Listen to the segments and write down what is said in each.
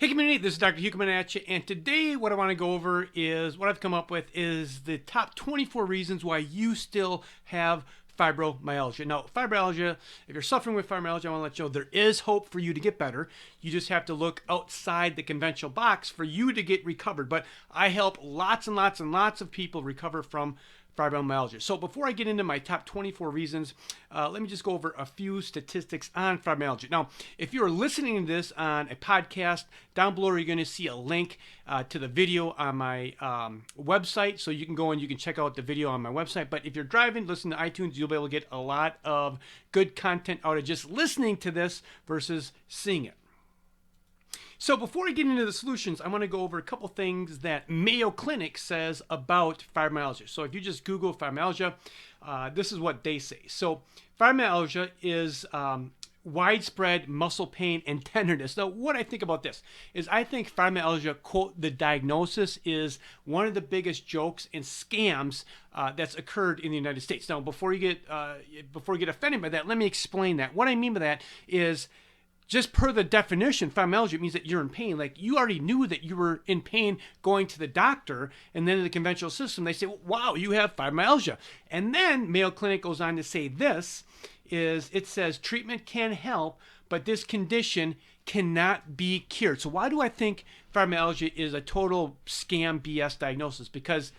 Hey community, this is Dr. Hugh coming at you, and today what I want to go over is what I've come up with is the top 24 reasons why you still have fibromyalgia. Now, fibromyalgia, if you're suffering with fibromyalgia, I want to let you know there is hope for you to get better. You just have to look outside the conventional box for you to get recovered. But I help lots and lots and lots of people recover from fibromyalgia. So before I get into my top 24 reasons, let me just go over a few statistics on fibromyalgia. Now, if you're listening to this on a podcast, down below you're going to see a link to the video on my website, so you can go and you can check out the video on my website. But if you're driving, listening to iTunes, you'll be able to get a lot of good content out of just listening to this versus seeing it. So before I get into the solutions, I want to go over a couple things that Mayo Clinic says about fibromyalgia. So if you just Google fibromyalgia, this is what they say. So fibromyalgia is widespread muscle pain and tenderness. Now, what I think about this is I think fibromyalgia, quote, the diagnosis is one of the biggest jokes and scams that's occurred in the United States. Now, before you get offended by that, let me explain that. What I mean by that is, just per the definition, fibromyalgia means that you're in pain. Like, you already knew that you were in pain going to the doctor, and then in the conventional system, they say, wow, you have fibromyalgia. And then Mayo Clinic goes on to say this, it says treatment can help, but this condition cannot be cured. So why do I think fibromyalgia is a total scam BS diagnosis? Because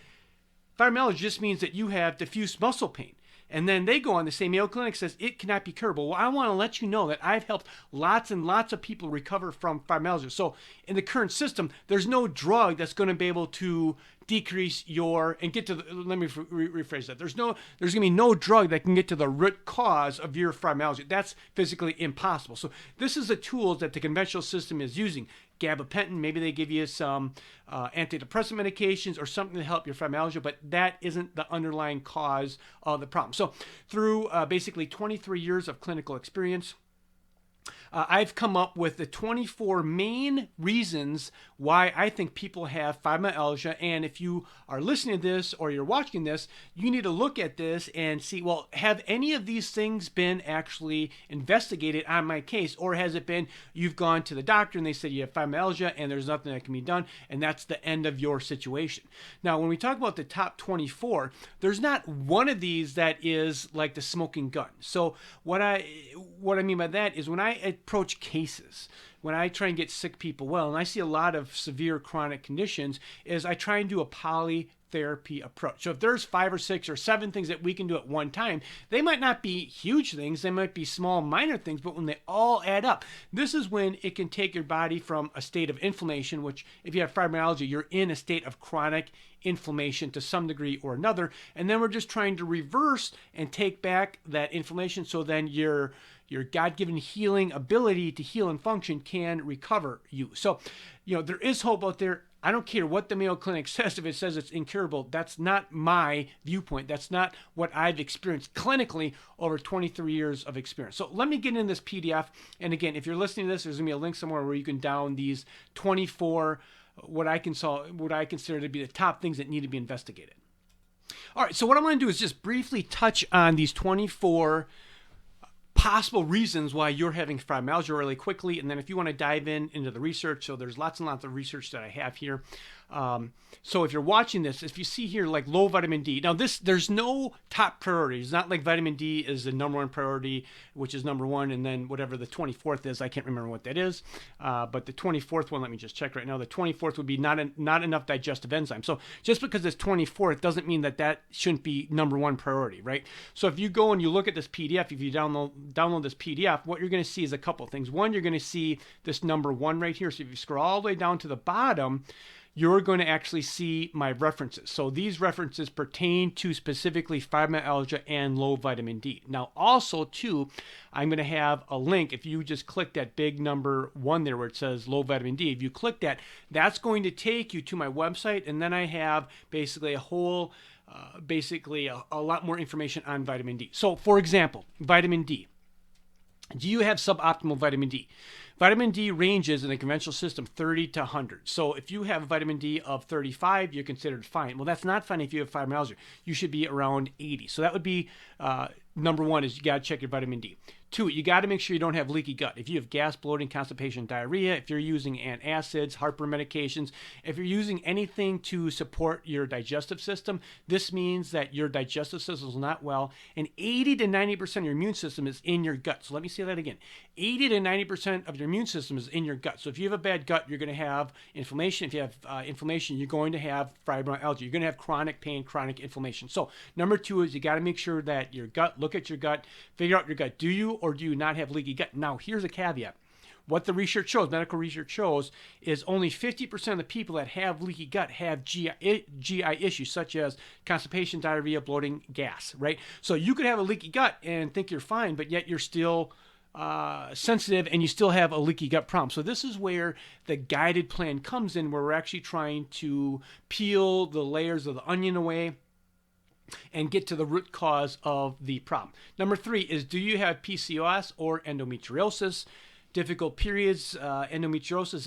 fibromyalgia just means that you have diffuse muscle pain. And then they go on to say, Mayo Clinic says it cannot be curable. Well, I want to let you know that I've helped lots and lots of people recover from fibromyalgia. So in the current system, there's no drug that's going to be able to decrease your, and get to the, let me rephrase that. There's going to be no drug that can get to the root cause of your fibromyalgia. That's physically impossible. So this is the tools that the conventional system is using. Gabapentin, maybe they give you some antidepressant medications or something to help your fibromyalgia, but that isn't the underlying cause of the problem. So through basically 23 years of clinical experience, I've come up with the 24 main reasons why I think people have fibromyalgia. And if you are listening to this or you're watching this, you need to look at this and see, well, have any of these things been actually investigated on my case? Or has it been you've gone to the doctor and they said you have fibromyalgia and there's nothing that can be done, and that's the end of your situation? Now, when we talk about the top 24, there's not one of these that is like the smoking gun. So what I mean by that is when I approach cases, when I try and get sick people well, and I see a lot of severe chronic conditions, is I try and do a polytherapy approach. So if there's 5 or 6 or 7 things that we can do at one time, they might not be huge things, they might be small minor things, but when they all add up, this is when it can take your body from a state of inflammation, which if you have fibromyalgia, you're in a state of chronic inflammation to some degree or another, and then we're just trying to reverse and take back that inflammation, so then your God-given healing ability to heal and function can recover you. So, there is hope out there. I don't care what the Mayo Clinic says. If it says it's incurable, that's not my viewpoint. That's not what I've experienced clinically over 23 years of experience. So let me get in this PDF. And again, if you're listening to this, there's going to be a link somewhere where you can download these 24 what I consider to be the top things that need to be investigated. All right, so what I'm going to do is just briefly touch on these 24 possible reasons why you're having fibromyalgia really quickly, and then if you want to dive into the research, so there's lots and lots of research that I have here. So if you're watching this, if you see here like low vitamin D, now there's no top priority. It's not like vitamin D is the #1 priority, which is #1, and then whatever the 24th is, I can't remember what that is. But the 24th one, let me just check right now. The 24th would be not enough digestive enzymes. So just because it's 24th doesn't mean that shouldn't be #1 priority, right? So if you go and you look at this PDF, if you download this PDF, what you're going to see is a couple things. One, you're going to see this #1 right here. So if you scroll all the way down to the bottom, you're going to actually see my references. So these references pertain to specifically fibromyalgia and low vitamin D. Now also too, I'm going to have a link. If you just click that big #1 there where it says low vitamin D, if you click that, that's going to take you to my website, and then I have basically a whole, a lot more information on vitamin D. So for example, vitamin D. Do you have suboptimal vitamin D? Vitamin D ranges in the conventional system 30 to 100. So if you have vitamin D of 35, you're considered fine. Well, that's not fine if you have fibromyalgia. You should be around 80. So that would be number one, is you got to check your vitamin D. Two, you got to make sure you don't have leaky gut. If you have gas, bloating, constipation, diarrhea, if you're using antacids, heartburn medications, if you're using anything to support your digestive system, this means that your digestive system is not well, and 80 to 90% of your immune system is in your gut. So let me say that again. 80 to 90% of your immune system is in your gut. So if you have a bad gut, you're going to have inflammation. If you have inflammation, you're going to have fibromyalgia. You're going to have chronic pain, chronic inflammation. So number two is you got to make sure that your gut, look at your gut, figure out your gut. Do you or do you not have leaky gut? Now, here's a caveat. What the research shows, medical research shows, is only 50% of the people that have leaky gut have GI issues, such as constipation, diarrhea, bloating, gas, right? So you could have a leaky gut and think you're fine, but yet you're still sensitive and you still have a leaky gut problem. So this is where the guided plan comes in, where we're actually trying to peel the layers of the onion away and get to the root cause of the problem. Number three is, do you have PCOS or endometriosis? Difficult periods, endometriosis,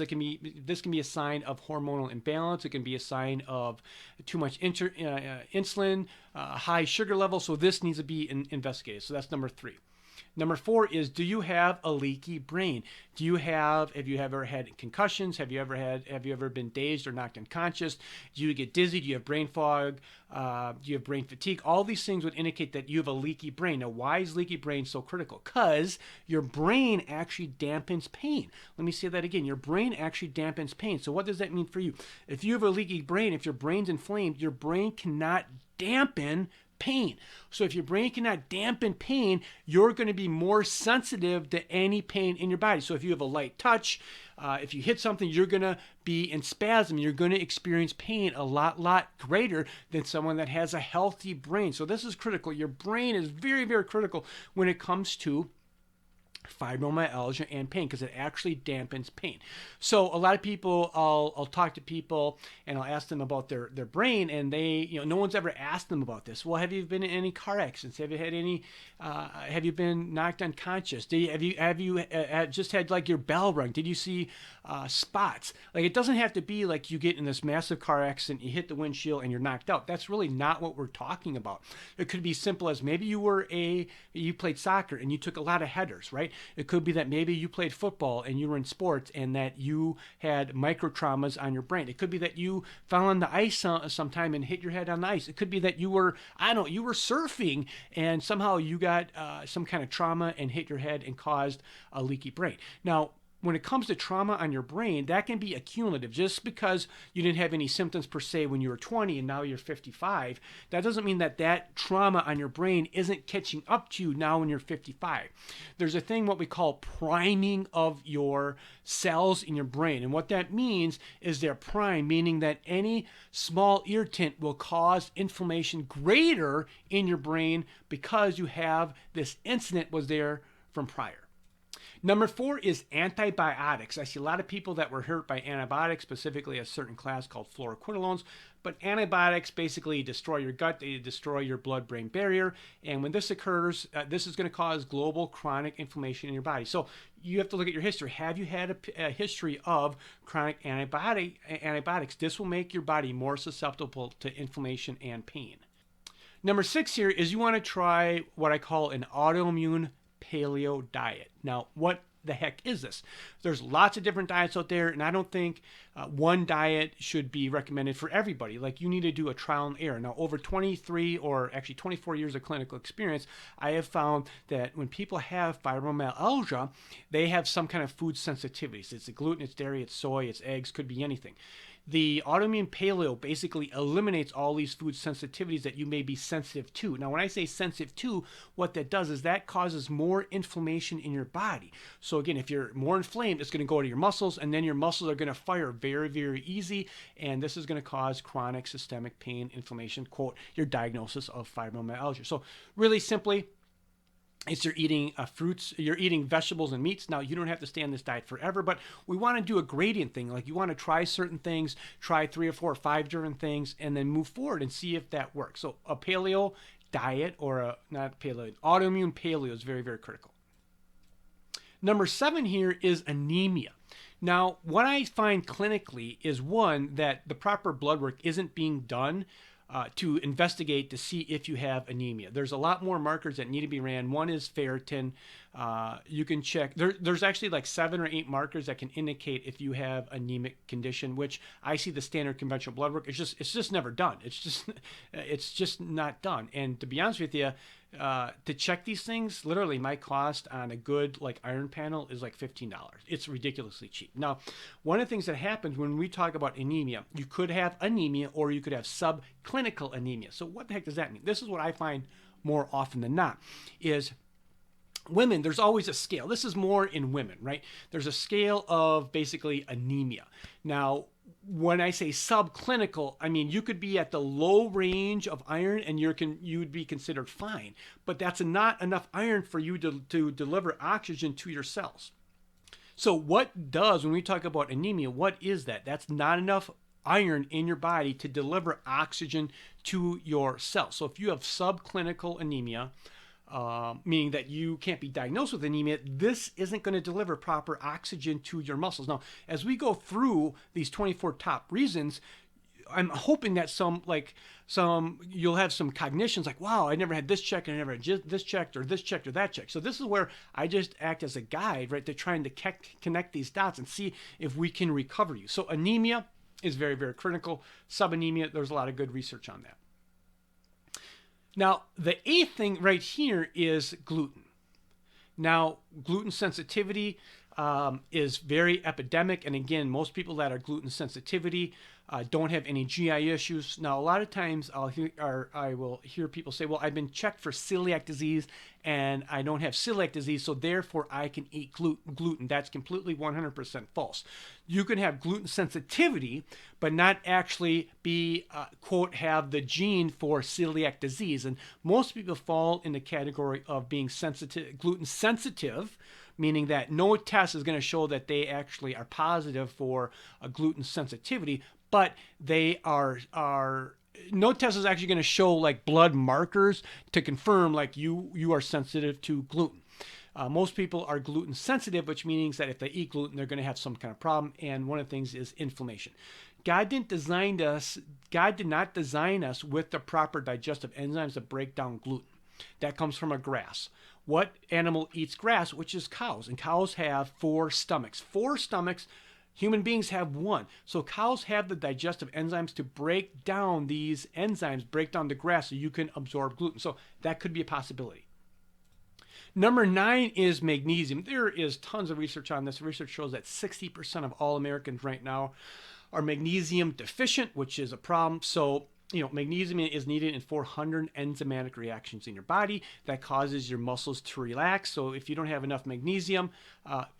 this can be a sign of hormonal imbalance. It can be a sign of too much insulin, high sugar level. So this needs to be investigated. So that's number three. Number four is, do you have a leaky brain? Have you ever had concussions? Have you ever been dazed or knocked unconscious? Do you get dizzy? Do you have brain fog? Do you have brain fatigue? All these things would indicate that you have a leaky brain. Now, why is leaky brain so critical? Because your brain actually dampens pain. Let me say that again. Your brain actually dampens pain. So what does that mean for you? If you have a leaky brain, if your brain's inflamed, your brain cannot dampen pain. So if your brain cannot dampen pain, you're going to be more sensitive to any pain in your body. So if you have a light touch, if you hit something, you're going to be in spasm. You're going to experience pain a lot greater than someone that has a healthy brain. So this is critical. Your brain is very, very critical when it comes to fibromyalgia and pain, because it actually dampens pain. So a lot of people, I'll talk to people and I'll ask them about their brain, and they, no one's ever asked them about this. Well, have you been in any car accidents? Have you had any? Have you been knocked unconscious? Have you just had like your bell rung? Did you see spots? Like, it doesn't have to be like you get in this massive car accident, you hit the windshield and you're knocked out. That's really not what we're talking about. It could be simple as maybe you played soccer and you took a lot of headers, right? It could be that maybe you played football and you were in sports and that you had micro traumas on your brain. It could be that you fell on the ice sometime and hit your head on the ice. It could be that you were surfing and somehow you got some kind of trauma and hit your head and caused a leaky brain. Now, when it comes to trauma on your brain, that can be accumulative. Just because you didn't have any symptoms per se when you were 20 and now you're 55, that doesn't mean that trauma on your brain isn't catching up to you now when you're 55. There's a thing what we call priming of your cells in your brain. And what that means is they're primed, meaning that any small irritant will cause inflammation greater in your brain because you have this incident was there from prior. Number four is antibiotics. I see a lot of people that were hurt by antibiotics, specifically a certain class called fluoroquinolones. But antibiotics basically destroy your gut, they destroy your blood-brain barrier. And when this occurs, this is going to cause global chronic inflammation in your body. So you have to look at your history. Have you had a history of chronic antibiotics? This will make your body more susceptible to inflammation and pain. Number six here is you want to try what I call an autoimmune paleo diet. Now, what the heck is this? There's lots of different diets out there, and I don't think one diet should be recommended for everybody. Like, you need to do a trial and error. Now, over 23 or actually 24 years of clinical experience, I have found that when people have fibromyalgia, they have some kind of food sensitivities. It's the gluten, it's dairy, it's soy, it's eggs, could be anything. The autoimmune paleo basically eliminates all these food sensitivities that you may be sensitive to. Now, when I say sensitive to, what that does is that causes more inflammation in your body. So again, if you're more inflamed, it's going to go to your muscles, and then your muscles are going to fire very, very easy, and this is going to cause chronic systemic pain, inflammation, quote, your diagnosis of fibromyalgia. So really simply, it's you're eating fruits, you're eating vegetables and meats. Now, you don't have to stay on this diet forever, but we want to do a gradient thing. Like, you want to try certain things, try 3 or 4 or 5 different things, and then move forward and see if that works. So a paleo diet, or autoimmune paleo is very, very critical. Number 7 here is anemia. Now, what I find clinically is, one, that the proper blood work isn't being done to investigate to see if you have anemia. There's a lot more markers that need to be ran. One is ferritin. You can check. There's actually like 7 or 8 markers that can indicate if you have anemic condition, which I see the standard conventional blood work. It's just never done. It's just not done. And to be honest with you, to check these things, literally my cost on a good like iron panel is like $15. It's ridiculously cheap. Now, one of the things that happens when we talk about anemia, you could have anemia or you could have subclinical anemia. So what the heck does that mean? This is what I find more often than not is women, there's always a scale. This is more in women, right? There's a scale of basically anemia. Now, when I say subclinical, I mean you could be at the low range of iron and you would be considered fine, but that's not enough iron for you to deliver oxygen to your cells. So what does, when we talk about anemia, what is that? That's not enough iron in your body to deliver oxygen to your cells. So if you have subclinical anemia, meaning that you can't be diagnosed with anemia, this isn't going to deliver proper oxygen to your muscles. Now, as we go through these 24 top reasons, I'm hoping that you'll have some cognitions like, wow, I never had this checked, and I never had this checked, or this checked, or that checked. So this is where I just act as a guide, right, to trying to connect these dots and see if we can recover you. So anemia is very, very critical. Subanemia, there's a lot of good research on that. Now, the 8th thing right here is gluten. Now, gluten sensitivity is very epidemic. And again, most people that are gluten sensitivity don't have any GI issues. Now, a lot of times I will hear people say, well, I've been checked for celiac disease and I don't have celiac disease, so therefore I can eat gluten. That's completely 100% false. You can have gluten sensitivity, but not actually be, quote, have the gene for celiac disease. And most people fall in the category of being gluten sensitive, meaning that no test is going to show that they actually are positive for a gluten sensitivity, but they are no test is actually going to show like blood markers to confirm like you are sensitive to gluten. Most people are gluten sensitive, which means that if they eat gluten, they're going to have some kind of problem. And one of the things is inflammation. God did not design us with the proper digestive enzymes to break down gluten. That comes from a grass. What animal eats grass? Which is cows. And cows have 4 stomachs. 4 stomachs. Human beings have 1. So cows have the digestive enzymes to break down these enzymes, break down the grass so you can absorb gluten. So that could be a possibility. Number 9 is magnesium. There is tons of research on this. Research shows that 60% of all Americans right now are magnesium deficient, which is a problem. So, magnesium is needed in 400 enzymatic reactions in your body that causes your muscles to relax. So if you don't have enough magnesium,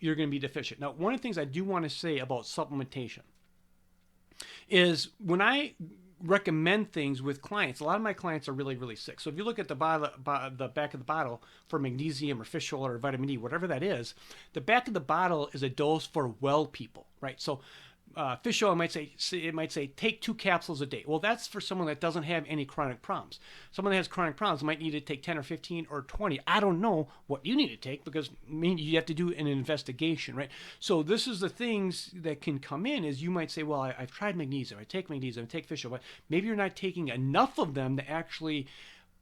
you're going to be deficient. Now, one of the things I do want to say about supplementation is when I recommend things with clients, a lot of my clients are really, really sick. So if you look at the back of the bottle for magnesium or fish oil or vitamin D, whatever that is, the back of the bottle is a dose for well people, right? So fish oil might say take 2 capsules a day. Well, that's for someone that doesn't have any chronic problems. Someone that has chronic problems might need to take 10 or 15 or 20. I don't know what you need to take because you have to do an investigation, right? So this is the things that can come in is you might say, well, I've tried magnesium, I take fish oil, but maybe you're not taking enough of them to actually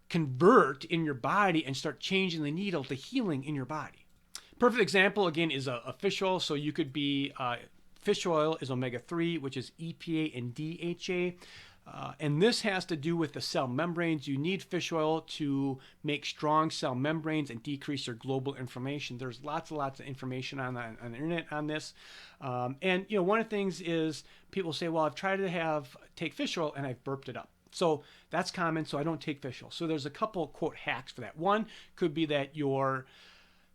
convert in your body and start changing the needle to healing in your body. Perfect example, again, is a fish oil. So you could be... Fish oil is omega-3, which is EPA and DHA. And this has to do with the cell membranes. You need fish oil to make strong cell membranes and decrease your global inflammation. There's lots of information on the internet on this. And one of the things is people say, well, I've tried to take fish oil and I've burped it up. So that's common, so I don't take fish oil. So there's a couple, quote, hacks for that. One could be that your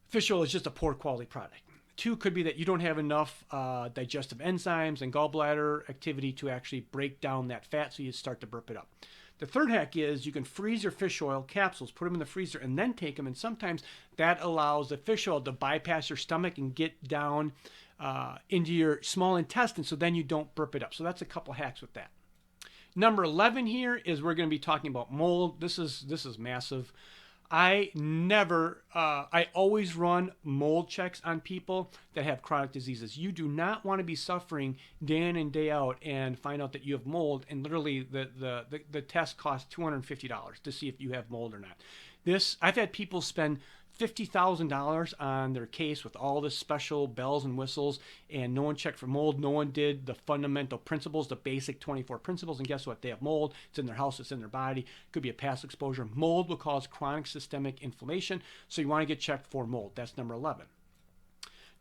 fish oil is just a poor quality product. 2 could be that you don't have enough digestive enzymes and gallbladder activity to actually break down that fat, so you start to burp it up. The third hack is you can freeze your fish oil capsules, put them in the freezer, and then take them. And sometimes that allows the fish oil to bypass your stomach and get down into your small intestine, so then you don't burp it up. So that's a couple hacks with that. Number 11 here is we're going to be talking about mold. This is massive. I always run mold checks on people that have chronic diseases. You do not want to be suffering day in and day out and find out that you have mold, and literally the test costs $250 to see if you have mold or not. I've had people spend $50,000 on their case with all the special bells and whistles, and no one checked for mold. No one did the fundamental principles, the basic 24 principles, and guess what? They have mold. It's in their house. It's in their body. It could be a past exposure. Mold will cause chronic systemic inflammation, so you want to get checked for mold. That's number 11.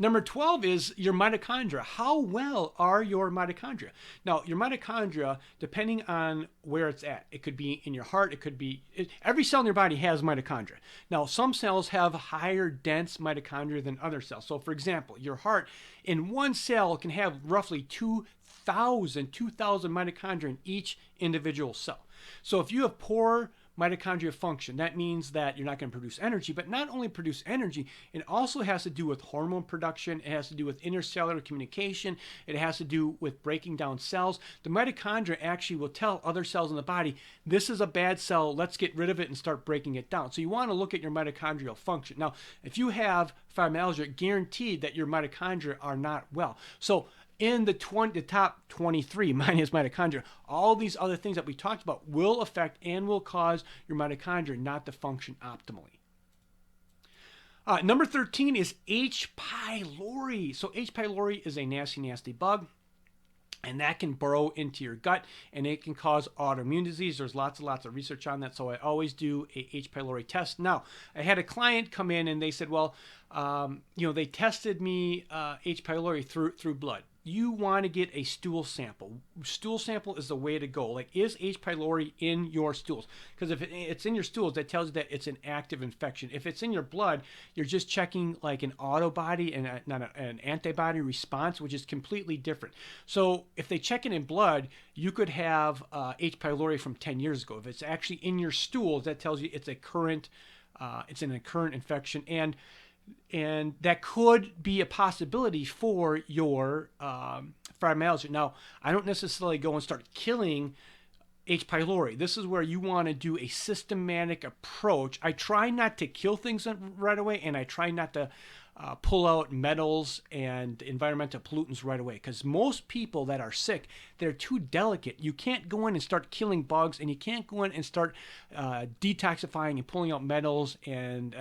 Number 12 is your mitochondria. How well are your mitochondria? Now, your mitochondria, depending on where it's at, it could be in your heart, it could be, every cell in your body has mitochondria. Now, some cells have higher dense mitochondria than other cells. So, for example, your heart, in one cell, can have roughly 2,000 mitochondria in each individual cell. So, if you have poor mitochondria function, that means that you're not going to produce energy, but not only produce energy, it also has to do with hormone production, it has to do with intercellular communication, it has to do with breaking down cells. The mitochondria actually will tell other cells in the body, this is a bad cell, let's get rid of it and start breaking it down. So you want to look at your mitochondrial function. Now, if you have fibromyalgia, guaranteed that your mitochondria are not well. So in the top 23 minus mitochondria, all these other things that we talked about will affect and will cause your mitochondria not to function optimally. Number 13 is H. pylori. So H. pylori is a nasty, nasty bug, and that can burrow into your gut, and it can cause autoimmune disease. There's lots and lots of research on that, so I always do a H. pylori test. Now, I had a client come in and they said, well, they tested me H. pylori through blood. You want to get a stool sample. Stool sample is the way to go. Like, is H. pylori in your stools? Because if it's in your stools, that tells you that it's an active infection. If it's in your blood, you're just checking like an autobody and not an antibody response, which is completely different. So if they check it in blood, you could have H. pylori from 10 years ago. If it's actually in your stools, that tells you it's a current infection, and that could be a possibility for your fibromyalgia. Now, I don't necessarily go and start killing H. pylori. This is where you want to do a systematic approach. I try not to kill things right away, and I try not to pull out metals and environmental pollutants right away, because most people that are sick, they're too delicate. You can't go in and start killing bugs, and you can't go in and start detoxifying and pulling out metals and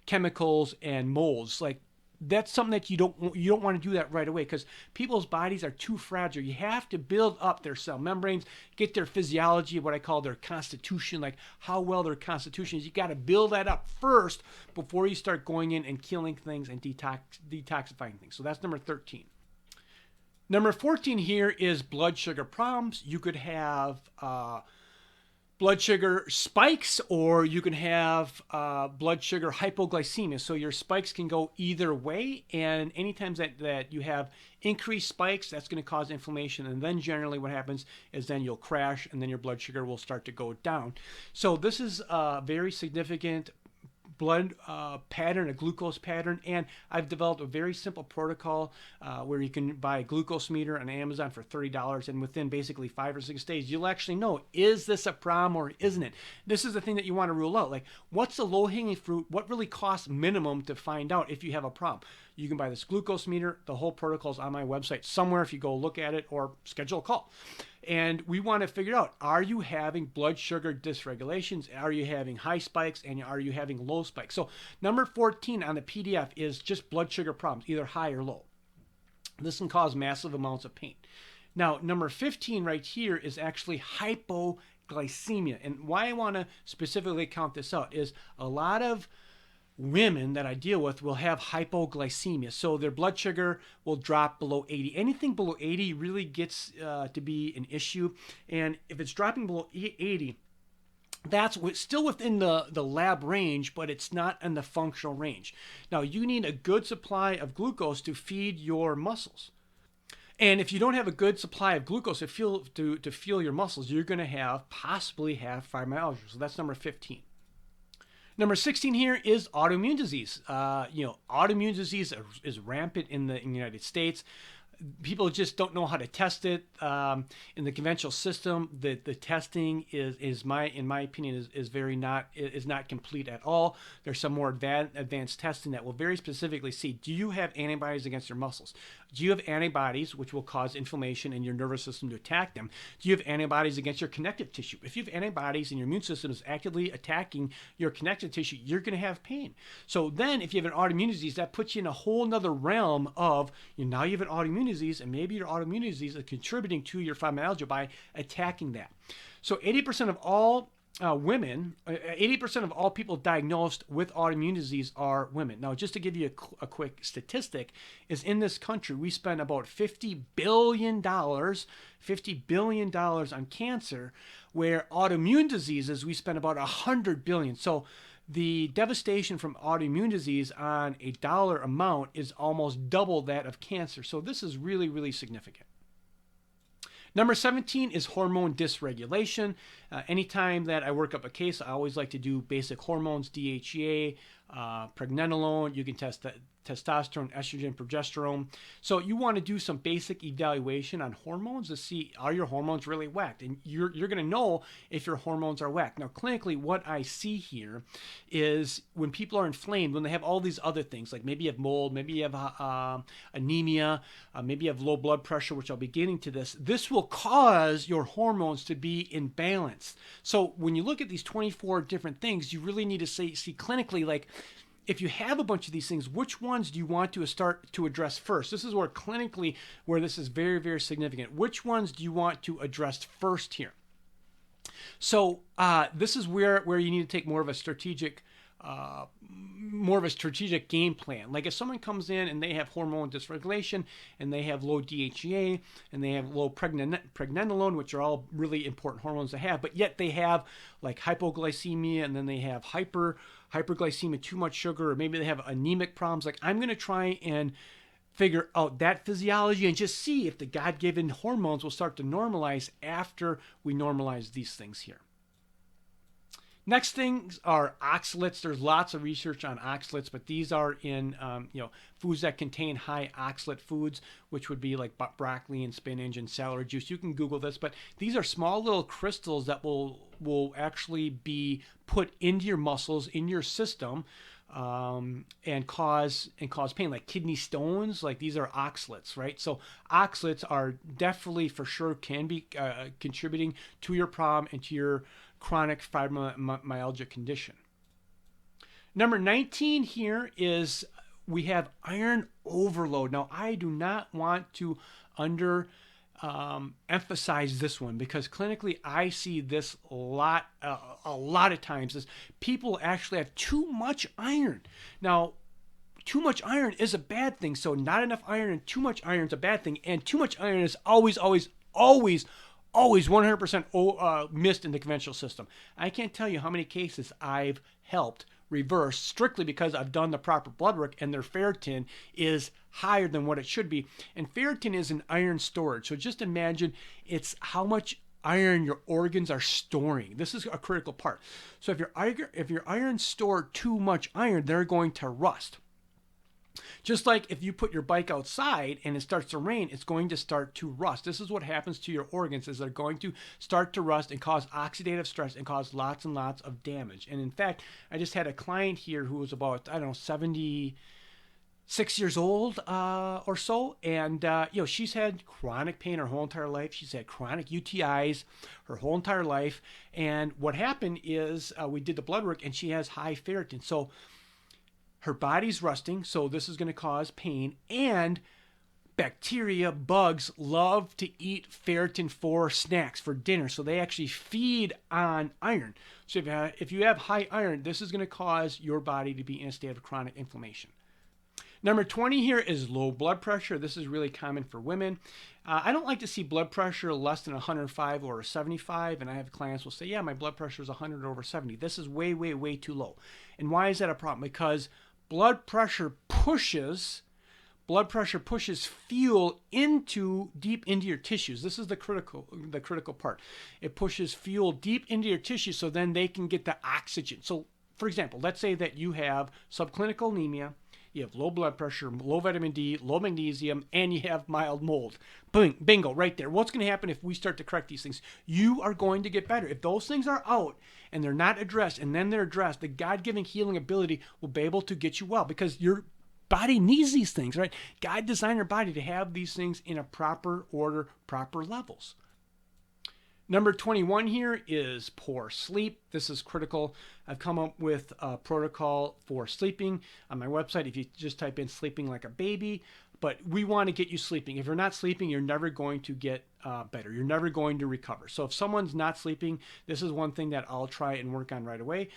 chemicals and molds. Like, that's something that you don't want to do that right away, because people's bodies are too fragile. You have to build up their cell membranes, get their physiology, what I call their constitution, like how well their constitution is. You got to build that up first before you start going in and killing things and detoxifying things. So that's number 13. Number 14 here is blood sugar problems. You could have blood sugar spikes, or you can have blood sugar hypoglycemia. So your spikes can go either way, and anytime that you have increased spikes, that's going to cause inflammation, and then generally what happens is then you'll crash, and then your blood sugar will start to go down. So this is a very significant blood pattern, a glucose pattern, and I've developed a very simple protocol where you can buy a glucose meter on Amazon for $30, and within basically 5 or 6 days, you'll actually know, is this a problem or isn't it? This is the thing that you want to rule out. Like, what's the low-hanging fruit? What really costs minimum to find out if you have a problem? You can buy this glucose meter. The whole protocol is on my website somewhere if you go look at it, or schedule a call. And we want to figure out, are you having blood sugar dysregulations? Are you having high spikes? And are you having low spikes? So number 14 on the PDF is just blood sugar problems, either high or low. This can cause massive amounts of pain. Now, number 15 right here is actually hypoglycemia. And why I want to specifically count this out is a lot of women that I deal with will have hypoglycemia. So their blood sugar will drop below 80. Anything below 80 really gets to be an issue. And if it's dropping below 80, that's still within the lab range, but it's not in the functional range. Now, you need a good supply of glucose to feed your muscles. And if you don't have a good supply of glucose to fuel your muscles, you're going to possibly have fibromyalgia. So that's number 15. Number 16 here is autoimmune disease. Autoimmune disease is rampant in the United States. people just don't know how to test it. In the conventional system, the testing in my opinion is not complete at all. There's some more advanced testing that will very specifically see, do you have antibodies against your muscles? Do you have antibodies which will cause inflammation in your nervous system to attack them? Do you have antibodies against your connective tissue? If you have antibodies and your immune system is actively attacking your connective tissue, you're going to have pain. So then if you have an autoimmune disease, that puts you in a whole nother realm of, now you have an autoimmune disease, and maybe your autoimmune disease is contributing to your fibromyalgia by attacking that. So 80% of all women, 80% of all people diagnosed with autoimmune disease are women. Now, just to give you a quick statistic, is in this country, we spend about $50 billion on cancer, where autoimmune diseases, we spend about $100 billion. So the devastation from autoimmune disease on a dollar amount is almost double that of cancer. So this is really, really significant. Number 17 is hormone dysregulation. Anytime that I work up a case, I always like to do basic hormones, DHEA, pregnenolone. You can test testosterone, estrogen, progesterone. So you want to do some basic evaluation on hormones to see, are your hormones really whacked? And you're going to know if your hormones are whacked. Now, clinically, what I see here is when people are inflamed, when they have all these other things, like maybe you have mold, maybe you have anemia, maybe you have low blood pressure, which I'll be getting to this will cause your hormones to be imbalanced. So when you look at these 24 different things, you really need to see clinically, like, if you have a bunch of these things, which ones do you want to start to address first? This is where clinically, where this is very, very significant. Which ones do you want to address first here? So this is where you need to take more of a strategic game plan. Like if someone comes in and they have hormone dysregulation and they have low DHEA and they have low pregnenolone, which are all really important hormones to have, but yet they have like hypoglycemia, and then they have hyperglycemia, too much sugar, or maybe they have anemic problems. Like, I'm going to try and figure out that physiology and just see if the God-given hormones will start to normalize after we normalize these things here. Next things are oxalates. There's lots of research on oxalates, but these are in foods that contain high oxalate foods, which would be like broccoli and spinach and celery juice. You can Google this, but these are small little crystals that will actually be put into your muscles, in your system, and cause pain, like kidney stones. Like, these are oxalates, right? So oxalates are definitely, for sure, can be contributing to your problem and to your chronic fibromyalgia condition. Number 19 here is we have iron overload. Now, I do not want to emphasize this one, because clinically I see this a lot of times, is people actually have too much iron. Now, too much iron is a bad thing. So not enough iron and too much iron is a bad thing. And too much iron is always 100% missed in the conventional system. I can't tell you how many cases I've helped reverse strictly because I've done the proper blood work and their ferritin is higher than what it should be. And ferritin is an iron storage. So just imagine it's how much iron your organs are storing. This is a critical part. So if your iron stored too much iron, they're going to rust. Just like if you put your bike outside and it starts to rain, it's going to start to rust. This is what happens to your organs, is they're going to start to rust and cause oxidative stress and cause lots and lots of damage. And in fact, I just had a client here who was about, 76 years old or so. And, she's had chronic pain her whole entire life. She's had chronic UTIs her whole entire life. And what happened is we did the blood work and she has high ferritin. So her body's rusting, so this is going to cause pain, and bacteria, bugs love to eat ferritin for snacks, for dinner, so they actually feed on iron. So if you have high iron, this is going to cause your body to be in a state of chronic inflammation. Number 20 here is low blood pressure. This is really common for women. I don't like to see blood pressure less than 105 or 75, and I have clients who will say, yeah, my blood pressure is 100 over 70. This is way, way, way too low. And why is that a problem? Because blood pressure pushes fuel deep into your tissues. This is the critical part. It pushes fuel deep into your tissues so then they can get the oxygen. So, for example, let's say that you have subclinical anemia, you have low blood pressure, low vitamin D, low magnesium, and you have mild mold. Boom, bingo, right there. What's going to happen if we start to correct these things? You are going to get better. If those things are out and they're not addressed, and then they're addressed, the God-given healing ability will be able to get you well, because your body needs these things, right? God designed your body to have these things in a proper order, proper levels. Number 21 here is poor sleep. This is critical. I've come up with a protocol for sleeping on my website. If you just type in sleeping like a baby, but we want to get you sleeping. If you're not sleeping, you're never going to get better. You're never going to recover. So if someone's not sleeping, this is one thing that I'll try and work on right away.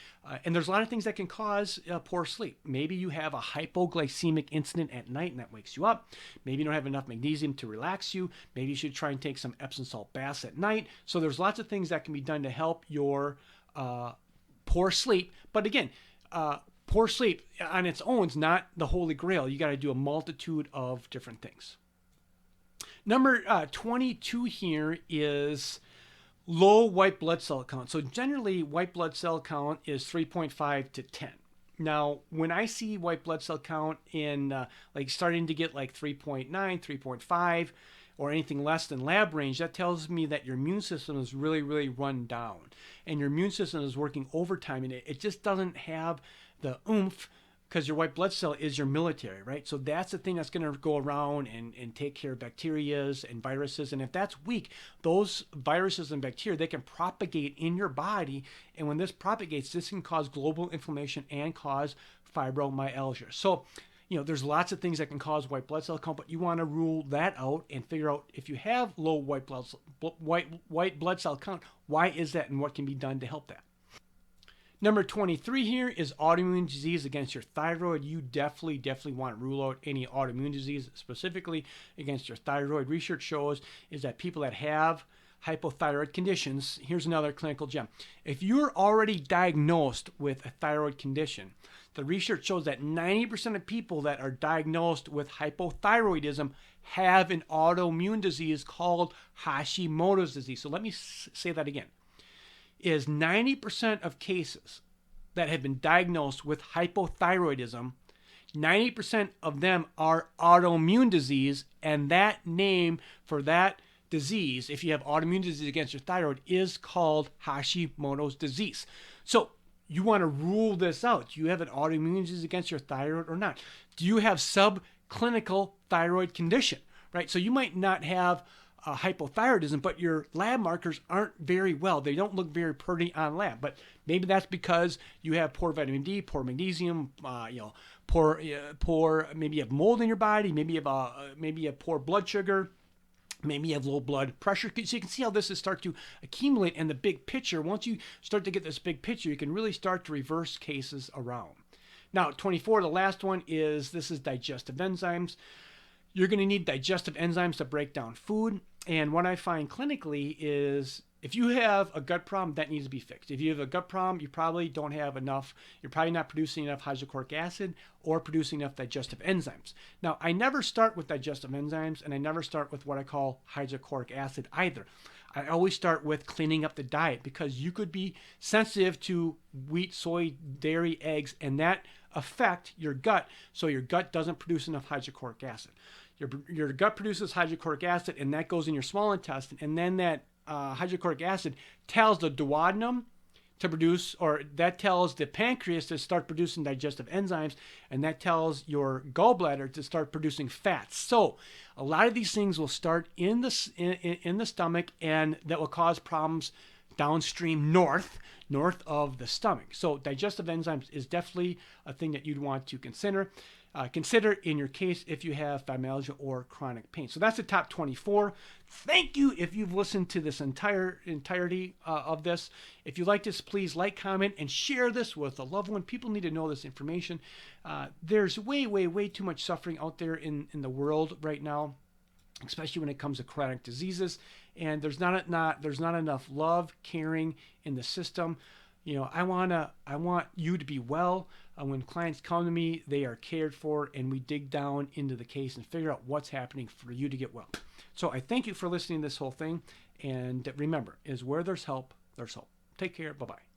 And there's a lot of things that can cause poor sleep. Maybe you have a hypoglycemic incident at night and that wakes you up. Maybe you don't have enough magnesium to relax you. Maybe you should try and take some Epsom salt baths at night. So there's lots of things that can be done to help your poor sleep. But again, poor sleep on its own is not the holy grail. You got to do a multitude of different things. Number 22 here is low white blood cell count. So generally, white blood cell count is 3.5 to 10. Now, when I see white blood cell count in like starting to get like 3.9, 3.5, or anything less than lab range, that tells me that your immune system is really, really run down. And your immune system is working overtime, and it just doesn't have the oomph, because your white blood cell is your military, right? So that's the thing that's going to go around and take care of bacterias and viruses. And if that's weak, those viruses and bacteria, they can propagate in your body. And when this propagates, this can cause global inflammation and cause fibromyalgia. So, you know, there's lots of things that can cause white blood cell count, but you want to rule that out and figure out if you have low white blood cell count, why is that and what can be done to help that. Number 23 here is autoimmune disease against your thyroid. You definitely want to rule out any autoimmune disease, specifically against your thyroid. Research shows is that people that have hypothyroid conditions, here's another clinical gem. If you're already diagnosed with a thyroid condition, the research shows that 90% of people that are diagnosed with hypothyroidism have an autoimmune disease called Hashimoto's disease. So let me say that again. Is 90% of cases that have been diagnosed with hypothyroidism, 90% of them are autoimmune disease, and that name for that disease, if you have autoimmune disease against your thyroid, is called Hashimoto's disease. So you want to rule this out. Do you have an autoimmune disease against your thyroid or not? Do you have subclinical thyroid condition, right? So you might not have hypothyroidism, but your lab markers aren't very well. They don't look very pretty on lab, but maybe that's because you have poor vitamin D, poor magnesium, poor. Maybe you have mold in your body. Maybe you have poor blood sugar. Maybe you have low blood pressure. So you can see how this is start to accumulate. And the big picture, once you start to get this big picture, you can really start to reverse cases around. Now, 24, the last one is digestive enzymes. You're going to need digestive enzymes to break down food. And what I find clinically is if you have a gut problem, that needs to be fixed. If you have a gut problem, you probably don't have enough, you're probably not producing enough hydrochloric acid or producing enough digestive enzymes. Now, I never start with digestive enzymes, and I never start with what I call hydrochloric acid either. I always start with cleaning up the diet, because you could be sensitive to wheat, soy, dairy, eggs, and that affect your gut, so your gut doesn't produce enough hydrochloric acid. Your gut produces hydrochloric acid, and that goes in your small intestine, and then that hydrochloric acid tells the duodenum to produce, or that tells the pancreas to start producing digestive enzymes, and that tells your gallbladder to start producing fats. So a lot of these things will start in the stomach, and that will cause problems downstream north of the stomach. So digestive enzymes is definitely a thing that you'd want to consider. Consider in your case if you have fibromyalgia or chronic pain. So that's the top 24. Thank you if you've listened to this entirety of this. If you like this, please like, comment, and share this with a loved one. People need to know this information. There's way too much suffering out there in the world right now, especially when it comes to chronic diseases. And there's not enough love, caring in the system. You know, I want you to be well. When clients come to me, they are cared for, and we dig down into the case and figure out what's happening for you to get well. So I thank you for listening to this whole thing. And remember, is where there's help, there's hope. Take care. Bye-bye.